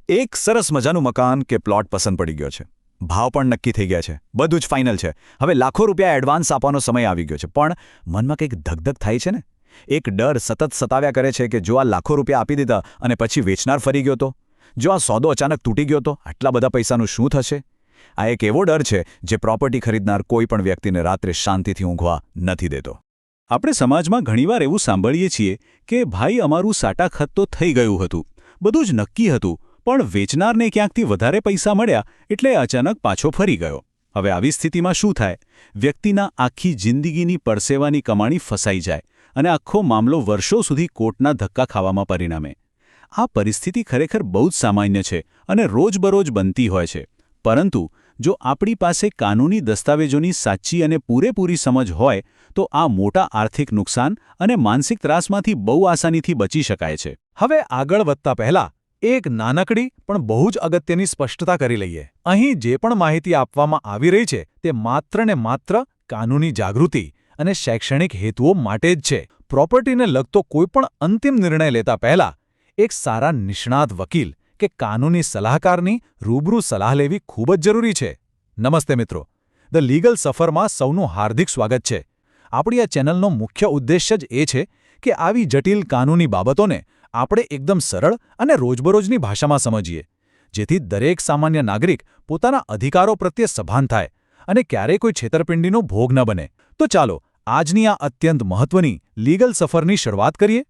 એક સરસ મજાનું મકાન કે પ્લોટ પસંદ પડી ગયો છે, ભાવ પણ નક્કી થઈ ગયા છે, બધું જ ફાઇનલ છે. હવે લાખો રૂપિયા એડવાન્સ આપવાનો સમય આવી ગયો છે, પણ મનમાં કંઈક ધગધગ થાય છે ને. એક ડર સતત સતાવ્યા કરે છે કે જો આ લાખો રૂપિયા આપી દીધા અને પછી વેચનાર ફરી ગયો તો, જો આ સોદો અચાનક તૂટી ગયો તો આટલા બધા પૈસાનું શું થશે. આ એક એવો ડર છે જે પ્રોપર્ટી ખરીદનાર કોઈ પણ વ્યક્તિને રાત્રે શાંતિથી ઊંઘવા નથી દેતો. આપણે સમાજમાં ઘણીવાર એવું સાંભળીએ છીએ કે ભાઈ અમારું સાટાખત તો થઈ ગયું હતું, બધું જ નક્કી હતું, પણ વેચનારને ક્યાંકથી વધારે પૈસા મળ્યા એટલે અચાનક પાછો ફરી ગયો. હવે આવી સ્થિતિમાં શું થાય? વ્યક્તિના આખી જિંદગીની પરસેવાની કમાણી ફસાઈ જાય અને આખો મામલો વર્ષો સુધી કોર્ટના ધક્કા ખાવામાં પરિણમે. આ પરિસ્થિતિ ખરેખર બહુ જ સામાન્ય છે અને રોજબરોજ બનતી હોય છે. પરંતુ જો આપણી પાસે કાનૂની દસ્તાવેજોની સાચી અને પૂરેપૂરી સમજ હોય તો આ મોટા આર્થિક નુકસાન અને માનસિક ત્રાસમાંથી બહુ આસાનીથી બચી શકાય છે. હવે આગળ વધતા પહેલા એક નાનકડી પણ બહુ જ અગત્યની સ્પષ્ટતા કરી લઈએ. અહીં જે પણ માહિતી આપવામાં આવી રહી છે તે માત્ર ને માત્ર કાનૂની જાગૃતિ અને શૈક્ષણિક હેતુઓ માટે જ છે. પ્રોપર્ટીને લગતો કોઈપણ અંતિમ નિર્ણય લેતા પહેલા એક સારા નિષ્ણાત વકીલ કે કાનૂની સલાહકારની રૂબરૂ સલાહ લેવી ખૂબ જ જરૂરી છે. નમસ્તે મિત્રો, ધ લીગલ સફરમાં સૌનું હાર્દિક સ્વાગત છે. આપણી આ ચેનલનો મુખ્ય ઉદ્દેશ્ય જ એ છે કે આવી જટિલ કાનૂની બાબતોને આપણે એકદમ સરળ અને રોજબરોજની ભાષામાં સમજીએ, જેથી દરેક સામાન્ય નાગરિક પોતાના અધિકારો પ્રત્યે સભાન થાય અને ક્યારેય કોઈ છેતરપિંડીનો ભોગ ન બને. તો ચાલો આજની આ અત્યંત મહત્વની લીગલ સફરની શરૂઆત કરીએ.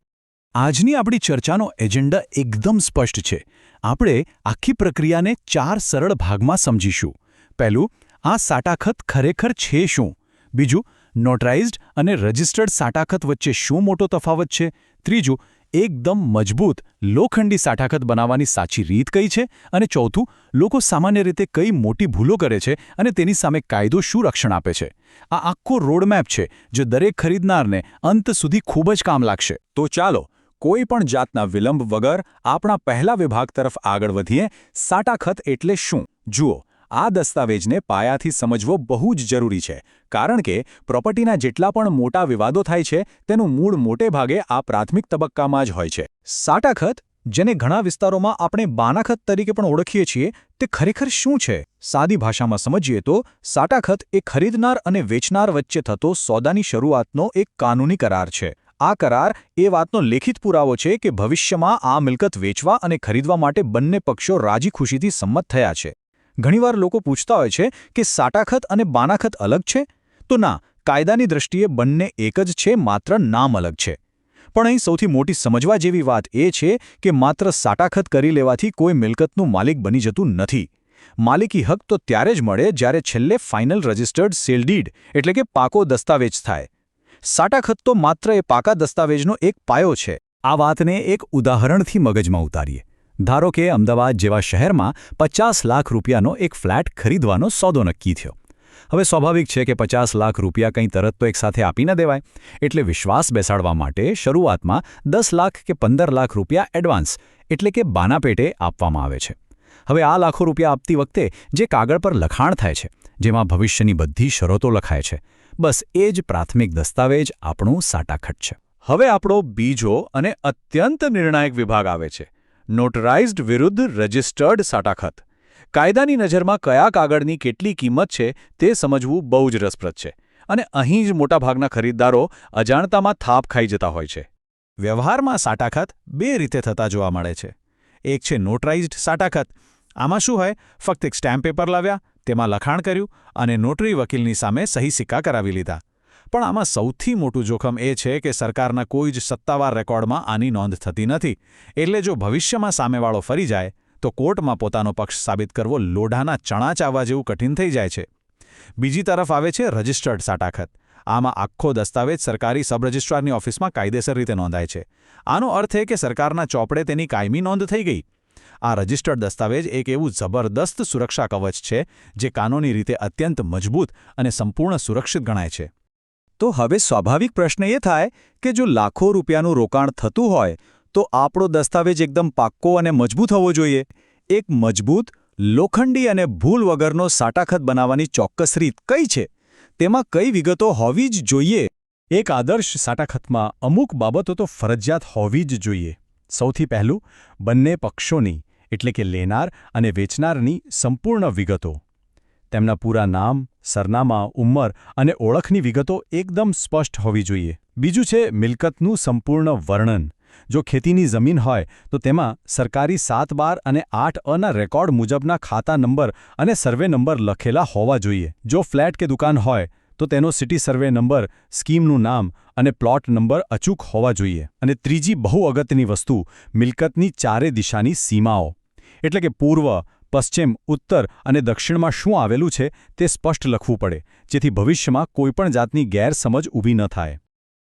આજની આપણી ચર્ચાનો એજન્ડા એકદમ સ્પષ્ટ છે. આપણે આખી પ્રક્રિયાને 4 સરળ ભાગમાં સમજીશું. પહેલું, આ સાટાખત ખરેખર છે શું? બીજું, નોટરાઇઝ્ડ અને રજિસ્ટર્ડ સાટાખત વચ્ચે શું મોટો તફાવત છે? ત્રીજું, એકદમ મજબૂત લોખંડી સાટાખત બનાવવાની સાચી રીત કઈ છે? અને ચોથું, લોકો સામાન્ય રીતે કઈ મોટી ભૂલો કરે છે અને તેની સામે કાયદો શું રક્ષણ આપે છે. આ આખો રોડમેપ છે જે દરેક ખરીદનારને અંત સુધી ખૂબ જ કામ લાગશે. તો ચાલો કોઈ પણ જાતના વિલંબ વગર આપણા પહેલા વિભાગ તરફ આગળ વધીએ. સાટાખત એટલે શું? જુઓ, આ દસ્તાવેજને પાયાથી સમજવો બહુ જ જરૂરી છે, કારણ કે પ્રોપર્ટીના જેટલા પણ મોટા વિવાદો થાય છે તેનું મૂળ મોટે ભાગે આ પ્રાથમિક તબક્કામાં જ હોય છે. સાટાખત, જેને ઘણા વિસ્તારોમાં આપણે બાનાખત તરીકે પણ ઓળખીએ છીએ, તે ખરેખર શું છે? સાદી ભાષામાં સમજીએ તો સાટાખત એ ખરીદનાર અને વેચનાર વચ્ચે થતો સોદાની શરૂઆતનો એક કાનૂની કરાર છે. આ કરાર એ વાતનો લેખિત પુરાવો છે કે ભવિષ્યમાં આ મિલકત વેચવા અને ખરીદવા માટે બંને પક્ષો રાજી ખુશીથી સંમત થયા છે. ઘણીવાર લોકો પૂછતા હોય છે કે સાટાખત અને બાનાખત અલગ છે? તો ના, કાયદાની દૃષ્ટિએ બંને એક જ છે, માત્ર નામ અલગ છે. પણ અહીં સૌથી મોટી સમજવા જેવી વાત એ છે કે માત્ર સાટાખત કરી લેવાથી કોઈ મિલકતનું માલિક બની જતું નથી. માલિકી હક તો ત્યારે જ મળે જ્યારે છેલ્લે ફાઇનલ રજિસ્ટર્ડ સેલ ડીડ એટલે કે પાકો દસ્તાવેજ થાય. સાટાખત તો માત્ર એ પાકા દસ્તાવેજનો એક પાયો છે. આ વાતને એક ઉદાહરણથી મગજમાં ઉતારીએ. ધારો કે અમદાવાદ જેવા શહેરમાં 50 લાખ રૂપિયાનો એક ફ્લેટ ખરીદવાનો સોદો નક્કી થયો. હવે સ્વાભાવિક છે કે 50 લાખ રૂપિયા કંઈ તરત તો એકસાથે આપી ન દેવાય. એટલે વિશ્વાસ બેસાડવા માટે શરૂઆતમાં 10 લાખ કે 15 લાખ રૂપિયા એડવાન્સ એટલે કે બાના પેટે આપવામાં આવે છે. હવે આ લાખો રૂપિયા આપતી વખતે જે કાગળ પર લખાણ થાય છે, જેમાં ભવિષ્યની બધી શરતો લખાય છે, બસ એ જ પ્રાથમિક દસ્તાવેજ આપણું સાટાખત છે. હવે આપણો બીજો અને અત્યંત નિર્ણાયક વિભાગ આવે છે, નોટરાઇઝ્ડ વિરુદ્ધ રજિસ્ટર્ડ સાટાખત. કાયદાની નજરમાં કયા કાગળની કેટલી કિંમત છે તે સમજવું બહુ જ રસપ્રદ છે, અને અહીં જ મોટાભાગના ખરીદદારો અજાણતામાં થાપ ખાઈ જતા હોય છે. વ્યવહારમાં સાટાખત 2 રીતે થતા જોવા મળે છે. એક છે નોટરાઇઝ્ડ સાટાખત. આમાં શું હોય? ફક્ત એક સ્ટેમ્પ પેપર લાવ્યા, તેમાં લખાણ કર્યું અને નોટરી વકીલની સામે સહી સિક્કા કરાવી લીધા. પણ આમાં સૌથી મોટું જોખમ એ છે કે સરકારના કોઈ જ સત્તાવાર રેકોર્ડમાં આની નોંધ થતી નથી. એટલે જો ભવિષ્યમાં સામેવાળો ફરી જાય તો કોર્ટમાં પોતાનો પક્ષ સાબિત કરવો લોઢાના ચણા ચાવવા જેવું કઠિન થઈ જાય છે. બીજી તરફ આવે છે રજિસ્ટર્ડ સાટાખત. આમાં આખો દસ્તાવેજ સરકારી સબ રજિસ્ટ્રારની ઓફિસમાં કાયદેસર રીતે નોંધાય છે. આનો અર્થ એ કે સરકારના ચોપડે તેની કાયમી નોંધ થઈ ગઈ. આ રજિસ્ટર્ડ દસ્તાવેજ એક એવું જબરદસ્ત સુરક્ષા કવચ છે જે કાનૂની રીતે અત્યંત મજબૂત અને સંપૂર્ણ સુરક્ષિત ગણાય છે. તો હવે સ્વાભાવિક પ્રશ્ન એ થાય કે જો લાખો રૂપિયાનું રોકાણ થતું હોય તો આપણો દસ્તાવેજ એકદમ પાક્કો અને મજબૂત હોવો જોઈએ. એક મજબૂત, લોખંડી અને ભૂલ વગરનો સાટાખત બનાવવાની ચોક્કસ રીત કઈ છે? તેમાં કઈ વિગતો હોવી જ જોઈએ? એક આદર્શ સાટાખતમાં અમુક બાબતો તો ફરજિયાત હોવી જ જોઈએ. સૌથી પહેલું, બંને પક્ષોની એટલે કે લેનાર અને વેચનારની સંપૂર્ણ વિગતો. તેમના પૂરા નામ, સરનામા, ઉંમર અને ઓળખની વિગતો એકદમ સ્પષ્ટ હોવી જોઈએ. બીજું છે મિલકતનું સંપૂર્ણ વર્ણન. જો ખેતીની જમીન હોય તો તેમાં સરકારી 7/12 અને 8A રેકોર્ડ મુજબના ખાતા નંબર અને સર્વે નંબર લખેલા હોવા જોઈએ. જો ફ્લેટ કે દુકાન હોય તો તેનો સિટી સર્વે નંબર, સ્કીમનું નામ અને પ્લોટ નંબર અચૂક હોવા જોઈએ. અને ત્રીજી બહુ અગત્યની વસ્તુ, મિલકતની ચારે દિશાની સીમાઓ. એટલે કે પૂર્વ, પશ્ચિમ, ઉત્તર અને દક્ષિણમાં શું આવેલું છે તે સ્પષ્ટ લખવું પડે, જેથી ભવિષ્યમાં કોઈપણ જાતની ગેરસમજ ઊભી ન થાય.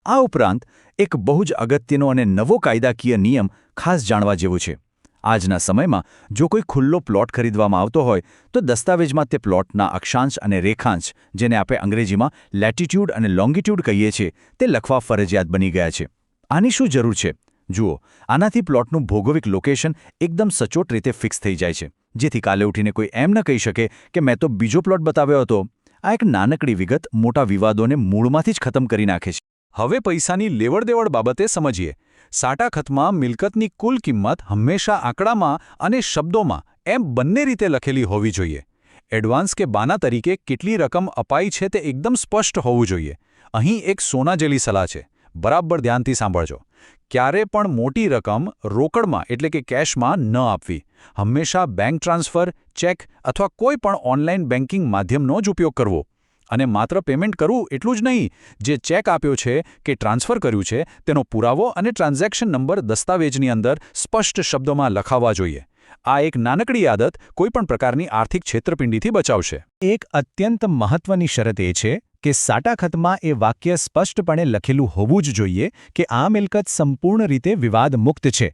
આ ઉપરાંત એક બહુ જ અગત્યનો અને નવો કાયદાકીય નિયમ ખાસ જાણવા જેવો છે. આજના સમયમાં જો કોઈ ખુલ્લો પ્લોટ ખરીદવામાં આવતો હોય તો દસ્તાવેજમાં તે પ્લોટના અક્ષાંશ અને રેખાંશ, જેને આપણે અંગ્રેજીમાં લેટિટ્યૂડ અને લોંગિટ્યૂડ કહીએ છીએ, તે લખવા ફરજિયાત બની ગયા છે. આની શું જરૂર છે? જુઓ, આનાથી પ્લોટનું ભૌગોલિક લોકેશન એકદમ સચોટ રીતે ફિક્સ થઈ જાય છે, જેથી કાલે ઉઠીને કોઈ એમ ન કહી શકે કે મેં તો બીજો પ્લોટ બતાવ્યો હતો. આ એક નાનકડી વિગત મોટા વિવાદોને મૂળમાંથી જ ખતમ કરી નાખે છે. હવે પૈસાની લેવડ-દેવડ બાબતે સમજીએ. સાટા ખતમાં મિલકતની કુલ કિંમત હંમેશા આંકડામાં અને શબ્દોમાં એમ બંને રીતે લખેલી હોવી જોઈએ. એડવાન્સ કે બાના તરીકે કેટલી રકમ અપાઈ છે તે એકદમ સ્પષ્ટ હોવું જોઈએ. અહીં એક સોના જેવી સલાહ છે, બરાબર ધ્યાનથી સાંભળજો. ક્યારે પણ મોટી રકમ રોકડમાં એટલે કે કેશમાં ન આપવી. હંમેશા બેંક ટ્રાન્સફર, ચેક અથવા કોઈ પણ ઓનલાઈન બેન્કિંગ માધ્યમનો જ ઉપયોગ કરવો. અને માત્ર પેમેન્ટ કરવું એટલું જ નહીં, જે ચેક આપ્યો છે કે ટ્રાન્સફર કર્યું છે તેનો પુરાવો અને ટ્રાન્ઝેક્શન નંબર દસ્તાવેજની અંદર સ્પષ્ટ શબ્દોમાં લખાવવા જોઈએ. આ એક નાનકડી આદત કોઈપણ પ્રકારની આર્થિક છેતરપિંડીથી બચાવશે. એક અત્યંત મહત્વની શરત એ છે કે સાટા ખતમાં એ વાક્ય સ્પષ્ટપણે લખેલું હોવું જ જોઈએ કે આ મિલકત સંપૂર્ણ રીતે વિવાદમુક્ત છે,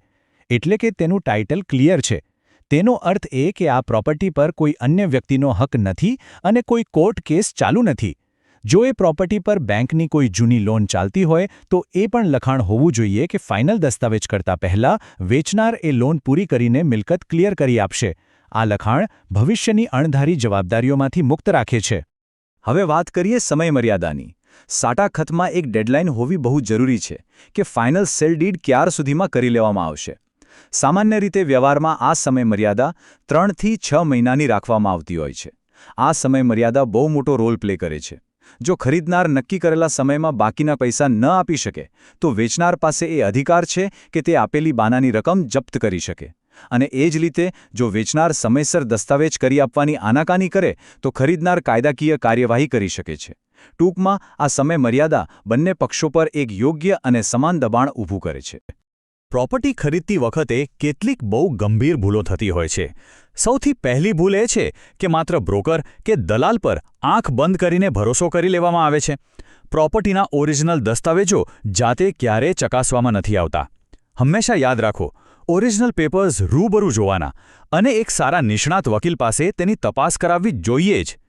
એટલે કે તેનું ટાઇટલ ક્લિયર છે. તેનો અર્થ એ કે આ પ્રોપર્ટી પર કોઈ અન્ય વ્યક્તિનો હક નથી અને કોઈ કોર્ટ કેસ ચાલુ નથી. જો એ પ્રોપર્ટી પર બેંકની કોઈ જૂની લોન ચાલતી હોય તો એ પણ લખાણ હોવું જોઈએ કે ફાઇનલ દસ્તાવેજ કરતાં પહેલાં વેચનાર એ લોન પૂરી કરીને મિલકત ક્લિયર કરી આપશે. આ લખાણ ભવિષ્યની અણધારી જવાબદારીઓમાંથી મુક્ત રાખે છે. હવે વાત કરીએ સમયમર્યાદાની. સાટા ખતમાં એક ડેડલાઇન હોવી બહુ જરૂરી છે કે ફાઇનલ સેલ ડીડ ક્યાર સુધીમાં કરી લેવામાં આવશે. સામાન્ય રીતે વ્યવહારમાં આ સમયમર્યાદા 3 થી 6 મહિનાની રાખવામાં આવતી હોય છે. આ સમયમર્યાદા બહુ મોટો રોલ પ્લે કરે છે. જો ખરીદનાર નક્કી કરેલા સમયમાં બાકીના પૈસા ન આપી શકે તો વેચનાર પાસે એ અધિકાર છે કે તે આપેલી બાનાની રકમ જપ્ત કરી શકે. અને એ જ રીતે જો વેચનાર સમયસર દસ્તાવેજ કરી આપવાની આનાકાની કરે તો ખરીદનાર કાયદાકીય કાર્યવાહી કરી શકે છે. ટૂંકમાં આ સમયમર્યાદા બંને પક્ષો પર એક યોગ્ય અને સમાન દબાણ ઊભું કરે છે. પ્રોપર્ટી ખરીદતી વખતે કેટલીક બહુ ગંભીર ભૂલો થતી હોય છે. સૌથી પહેલી ભૂલ એ છે કે માત્ર બ્રોકર કે દલાલ પર આંખ બંધ કરીને ભરોસો કરી લેવામાં આવે છે. પ્રોપર્ટીના ઓરિજિનલ દસ્તાવેજો જાતે ક્યારેય ચકાસવામાં નથી આવતા. હંમેશા યાદ રાખો, ઓરિજિનલ પેપર્સ રૂબરૂ જોવાના અને એક સારા નિષ્ણાત વકીલ પાસે તેની તપાસ કરાવવી જોઈએ જ.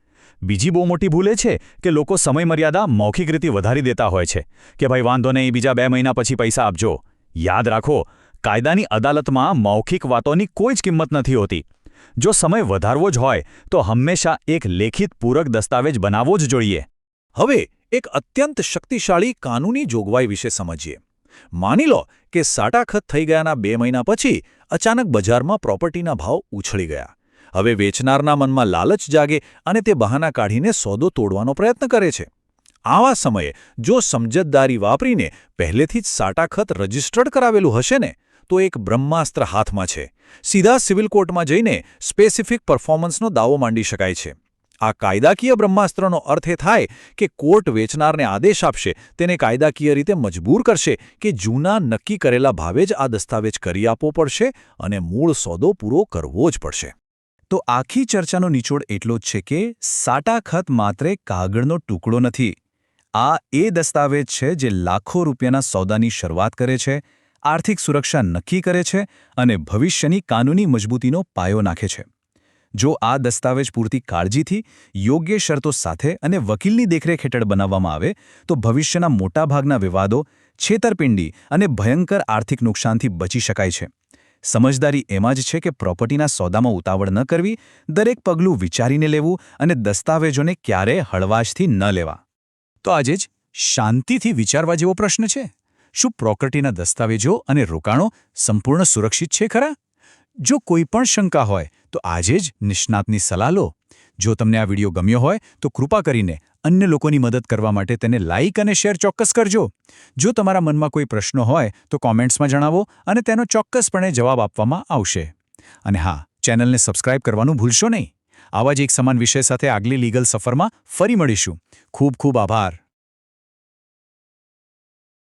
બીજી બહુ મોટી ભૂલ એ છે કે લોકો સમયમર્યાદા મૌખિક રીતે વધારી દેતા હોય છે કે ભાઈ વાંધો નહીં, બીજા 2 મહિના પછી પૈસા આપજો. યાદ રાખો, કાયદાની અદાલતમાં મૌખિક વાતોની કોઈ જ કિંમત નથી હોતી. જો સમય વધારવો જ હોય તો હંમેશા એક લેખિત પૂરક દસ્તાવેજ બનાવવો જ જોઈએ. હવે એક અત્યંત શક્તિશાળી કાનૂની જોગવાઈ વિશે સમજીએ. માની લો કે સાટાખત થઈ ગયાના 2 મહિના પછી અચાનક બજારમાં પ્રોપર્ટીના ભાવ ઉછળી ગયા. હવે વેચનારના મનમાં લાલચ જાગે અને તે બહાના કાઢીને સોદો તોડવાનો પ્રયત્ન કરે છે. આવા સમયે જો સમજદારી વાપરીને પહેલેથી જ સાટાખત રજિસ્ટર્ડ કરાવેલું હશે ને તો એક બ્રહ્માસ્ત્ર હાથમાં છે. સીધા સિવિલ કોર્ટમાં જઈને સ્પેસિફિક પરફોર્મન્સનો દાવો માંડી શકાય છે. આ કાયદાકીય બ્રહ્માસ્ત્રનો અર્થ એ થાય કે કોર્ટ વેચનારને આદેશ આપશે, તેને કાયદાકીય રીતે મજબૂર કરશે કે જૂના નક્કી કરેલા ભાવે જ આ દસ્તાવેજ કરી આપવો પડશે અને મૂળ સોદો પૂરો કરવો જ પડશે. તો આખી ચર્ચાનો નિચોડ એટલો જ છે કે સાટાખત માત્ર કાગળનો ટુકડો નથી. આ એ દસ્તાવેજ છે જે લાખો રૂપિયાના સોદાની શરૂઆત કરે છે, આર્થિક સુરક્ષા નક્કી કરે છે અને ભવિષ્યની કાનૂની મજબૂતીનો પાયો નાખે છે. જો આ દસ્તાવેજ પૂરતી કાળજીથી, યોગ્ય શરતો સાથે અને વકીલની દેખરેખ હેઠળ બનાવવામાં આવે તો ભવિષ્યના મોટાભાગના વિવાદો, છેતરપિંડી અને ભયંકર આર્થિક નુકસાનથી બચી શકાય છે. સમજદારી એમાં જ છે કે પ્રોપર્ટીના સોદામાં ઉતાવળ ન કરવી, દરેક પગલું વિચારીને લેવું અને દસ્તાવેજોને ક્યારેય હળવાશથી ન લેવા. તો આજે જ શાંતિથી વિચારવા જેવો પ્રશ્ન છે, શું પ્રોપર્ટીના દસ્તાવેજો અને રોકાણો સંપૂર્ણ સુરક્ષિત છે ખરા? જો કોઈ પણ શંકા હોય તો આજે જ નિષ્ણાતની સલાહ લો. જો તમને આ વિડીયો ગમ્યો હોય તો કૃપા કરીને અન્ય લોકોની મદદ કરવા માટે તેને લાઇક અને શેર ચોક્કસ કરજો. જો તમારા મનમાં કોઈ પ્રશ્નો હોય તો કોમેન્ટ્સમાં જણાવો અને તેનો ચોક્કસપણે જવાબ આપવામાં આવશે. અને હા, ચેનલને સબસ્ક્રાઇબ કરવાનું ભૂલશો નહીં. આવા જ એક સમાન વિષય સાથે આગલી લીગલ સફરમાં ફરી મળીશું. ખૂબ ખૂબ આભાર.